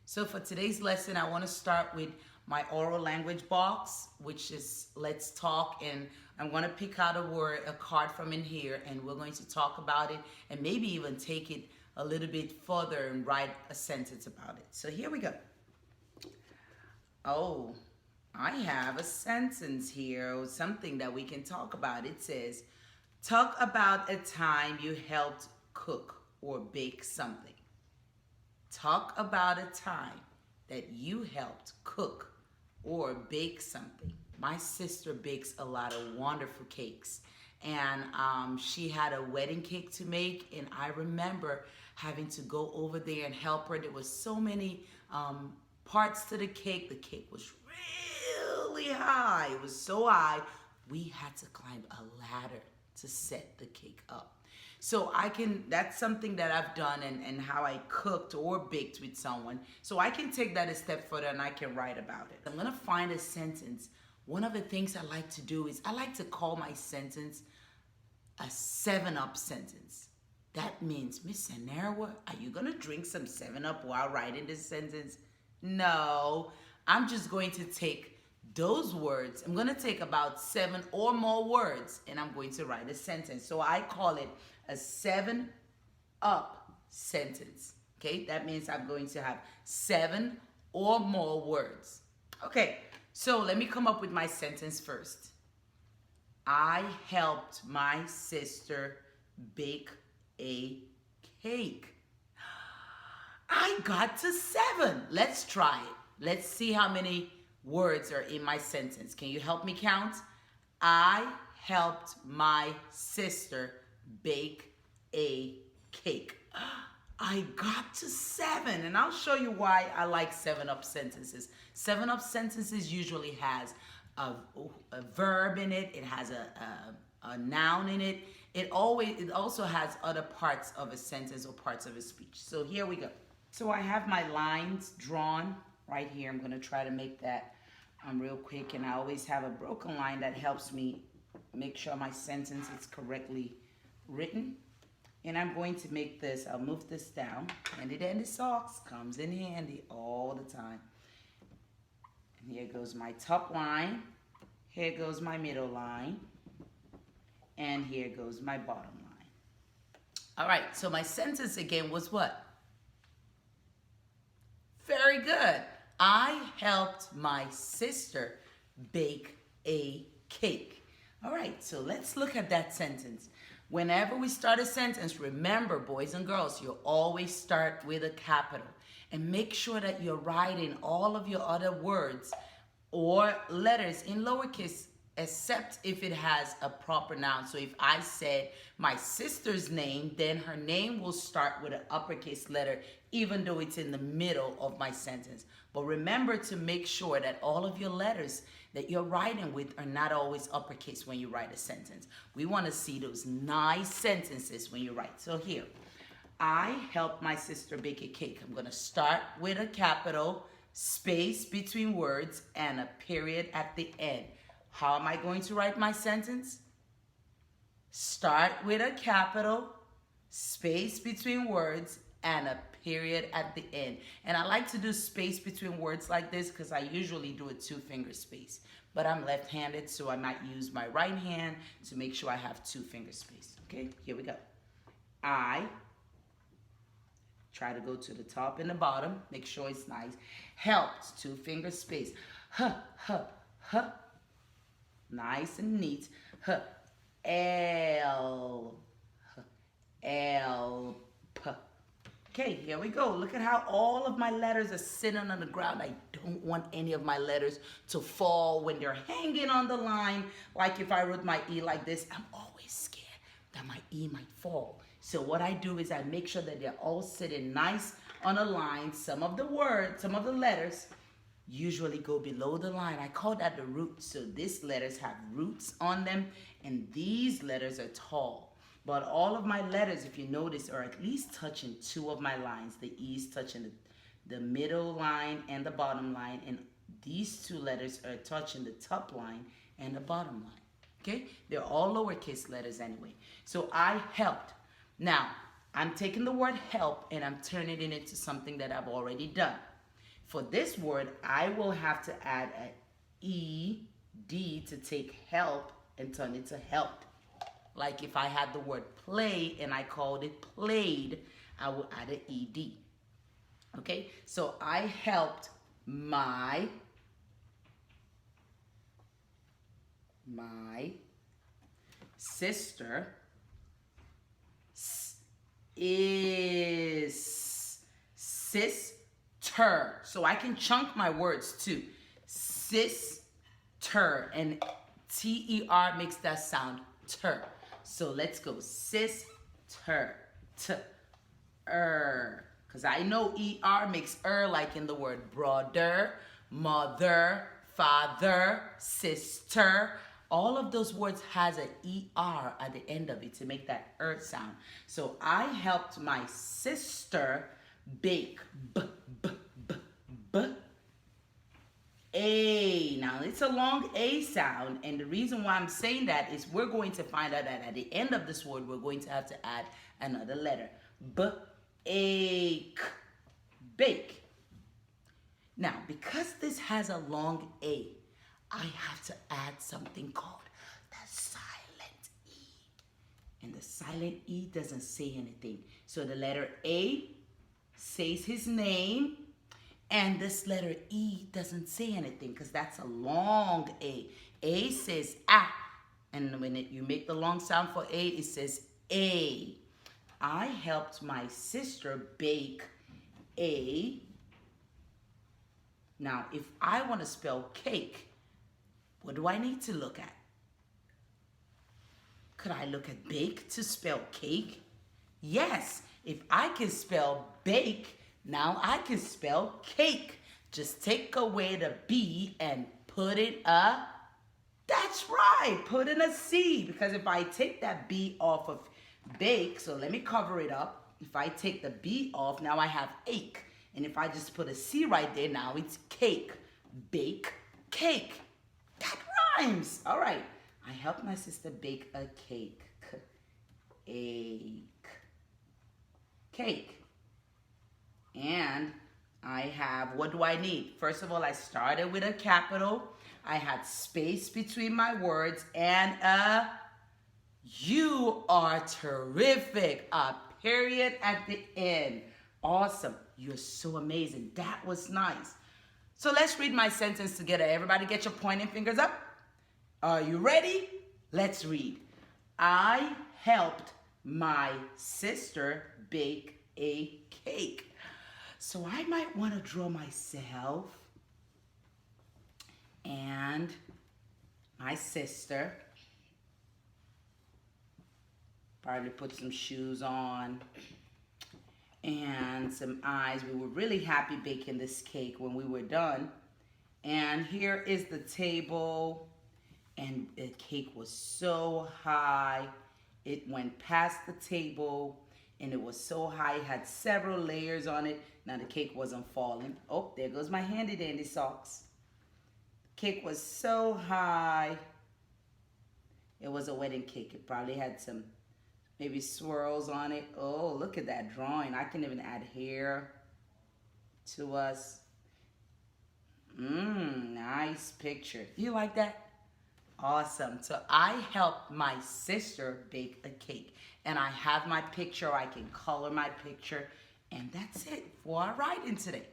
So for today's lesson, I want to start with my oral language box, which is let's talk, and I'm going to pick out a word, a card from in here, and we're going to talk about it and maybe even take it a little bit further and write a sentence about it. So here we go. Oh, I have a sentence here, something that we can talk about. It says, talk about a time you helped cook or bake something. Talk about a time that you helped cook or bake something. My sister bakes a lot of wonderful cakes, and she had a wedding cake to make, and I remember having to go over there and help her. There was so many parts to the cake. The cake was really high. It was so high, we had to climb a ladder to set the cake up. So that's something that I've done, and how I cooked or baked with someone. So I can take that a step further and I can write about it. I'm gonna find a sentence. One of the things I like to do is I like to call my sentence a 7-Up sentence. That means, Miss Sanarwa, are you gonna drink some 7-Up while writing this sentence? No, I'm just going to take those words. I'm gonna take about 7 or more words and I'm going to write a sentence. So I call it a 7-Up sentence. Okay, that means I'm going to have 7 or more words. Okay, so let me come up with my sentence first. I helped my sister bake a cake. I got to 7. Let's try it. Let's see how many words are in my sentence. Can you help me count? I helped my sister bake a cake. I got to 7, and I'll show you why I like 7-Up sentences. 7-Up sentences usually has a verb in it. It has a noun in it. It also has other parts of a sentence or parts of a speech. So here we go. So I have my lines drawn right here. I'm going to try to make that real quick, and I always have a broken line that helps me make sure my sentence is correctly written. And I'm going to make this, I'll move this down. Handy dandy socks comes in handy all the time. And here goes my top line. Here goes my middle line. And here goes my bottom line. All right, so my sentence again was what? Very good. I helped my sister bake a cake. All right, so let's look at that sentence. Whenever we start a sentence, remember, boys and girls, you always start with a capital. And make sure that you're writing all of your other words or letters in lowercase, except if it has a proper noun. So if I said my sister's name, then her name will start with an uppercase letter, even though it's in the middle of my sentence. But remember to make sure that all of your letters that you're writing with are not always uppercase when you write a sentence. We want to see those nice sentences when you write. So here, I helped my sister bake a cake. I'm going to start with a capital, space between words, and a period at the end. How am I going to write my sentence? Start with a capital, space between words, and a period at the end. And I like to do space between words like this because I usually do a 2-finger space. But I'm left-handed, so I might use my right hand to make sure I have 2-finger space. Okay, here we go. I try to go to the top and the bottom. Make sure it's nice. Helped, 2-finger space. Huh, huh, huh. Nice and neat. Huh. L. Huh. L. P. Okay, here we go. Look at how all of my letters are sitting on the ground. I don't want any of my letters to fall when they're hanging on the line. Like if I wrote my E like this, I'm always scared that my E might fall. So what I do is I make sure that they're all sitting nice on a line. Some of the words, some of the letters usually go below the line. I call that the roots. So these letters have roots on them, and these letters are tall. But all of my letters, if you notice, are at least touching 2 of my lines. The E's touching the middle line and the bottom line, and these 2 letters are touching the top line and the bottom line. Okay? They're all lowercase letters anyway. So I helped. Now, I'm taking the word help and I'm turning it into something that I've already done. For this word, I will have to add an ed to take help and turn it to helped. Like if I had the word play and I called it played, I will add an ed. Okay, so I helped my sister is sister. So I can chunk my words too. Sister, and ter makes that sound ter. So let's go sister, because I know er makes like in the word brother, mother, father, sister. All of those words has an er at the end of it to make that sound. So I helped my sister bake a. Now it's a long a sound, and the reason why I'm saying that is we're going to find out that at the end of this word we're going to have to add another letter. Bake. Now, because this has a long a, I have to add something called the silent E. And the silent E doesn't say anything. So the letter A says his name, and this letter E doesn't say anything because that's a long A. A says ah, and when you make the long sound for A, it says A. I helped my sister bake a. Now, if I want to spell cake, what do I need to look at? Could I look at bake to spell cake? Yes, if I can spell bake, now I can spell cake. Just take away the B and put it that's right, put in a C. Because if I take that B off of bake, so let me cover it up. If I take the B off, now I have ache. And if I just put a C right there, now it's cake. Bake, cake. That rhymes. All right. I helped my sister bake a cake. Cake. And I have, what do I need? First of all, I started with a capital. I had space between my words and you are terrific. A period at the end. Awesome. You're so amazing. That was nice. So let's read my sentence together. Everybody get your pointing fingers up. Are you ready? Let's read. I helped my sister bake a cake. So I might want to draw myself and my sister. Probably put some shoes on and some eyes. We were really happy baking this cake when we were done. And here is the table. And the cake was so high. It went past the table and it was so high. It had several layers on it. Now the cake wasn't falling. Oh, there goes my handy dandy socks. Cake was so high. It was a wedding cake. It probably had some maybe swirls on it. Oh, look at that drawing. I can even add hair to us. Nice picture. You like that? Awesome. So I helped my sister bake a cake. And I have my picture. I can color my picture. And that's it for our writing today.